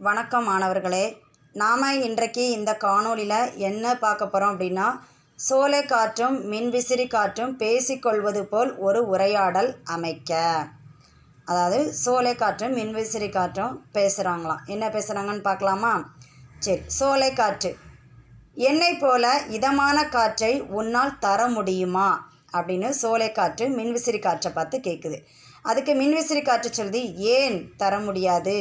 வணக்கம் மாணவர்களே. நாம் இன்றைக்கு இந்த காணொளியில் என்ன பார்க்க போகிறோம் அப்படின்னா, சோலை காற்றும் மின்விசிறி காற்றும் பேசிக்கொள்வது போல் ஒரு உரையாடல் அமைக்க. அதாவது சோலை காற்றும் மின்விசிறி காற்றும் பேசுகிறாங்களாம். என்ன பேசுகிறாங்கன்னு பார்க்கலாமா? சரி. சோலை காற்று, என்னை போல இதமான காற்றை உன்னால் தர முடியுமா அப்படின்னு சோலை காற்று மின்விசிறி காற்றை பார்த்து கேட்குது. அதுக்கு மின்விசிறி காற்று சொல்லுது, ஏன் தர முடியாது,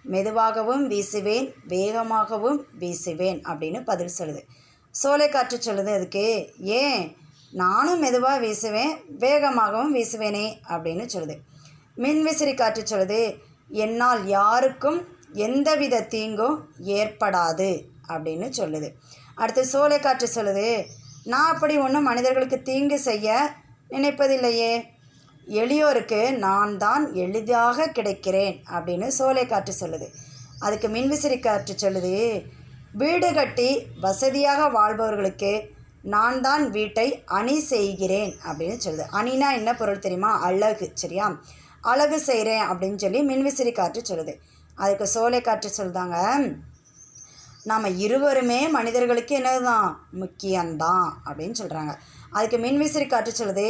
மெதுவாகவும் வீசுவேன், வேகமாகவும் வீசுவேன் அப்படின்னு பதில் சொல்லுது. சோலை காற்று சொல்லுது அதுக்கு, ஏன் நானும் மெதுவாக வீசுவேன், வேகமாகவும் வீசுவேனே அப்படின்னு சொல்லுது. மின்விசிறி காற்று சொல்லுது, என்னால் யாருக்கும் எந்தவித தீங்கும் ஏற்படாது அப்படின்னு சொல்லுது. அடுத்து சோலை காற்று சொல்லுது, நான் அப்படி ஒன்றும் மனிதர்களுக்கு தீங்கு செய்ய நினைப்பதில்லையே, எளியோருக்கு நான் தான் எளிதாக கிடைக்கிறேன் அப்படின்னு சோலை காற்று சொல்லுது. அதுக்கு மின்விசிறி காற்று சொல்லுது, வீடு கட்டி வசதியாக வாழ்பவர்களுக்கு நான் தான் வீட்டை அணி செய்கிறேன் அப்படின்னு சொல்லுது. அணினா என்ன பொருள் தெரியுமா? அழகு. சரியா? அழகு செய்கிறேன் அப்படின்னு சொல்லி மின்விசிறி காற்று சொல்லுது. அதுக்கு சோலை காற்று சொல்லுதாங்க, நாம் இருவருமே மனிதர்களுக்கு என்னதுதான் முக்கியம்தான் அப்படின்னு சொல்கிறாங்க. அதுக்கு மின்விசிறி காற்று சொல்லுது,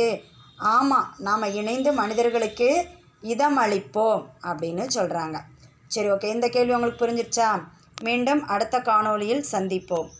ஆமாம், நாம் இணைந்து மனிதர்களுக்கு இதமளிப்போம் அப்படின்னு சொல்கிறாங்க. சரி, ஓகே. இந்த கேள்வி உங்களுக்கு புரிஞ்சிருச்சா? மீண்டும் அடுத்த காணொளியில் சந்திப்போம்.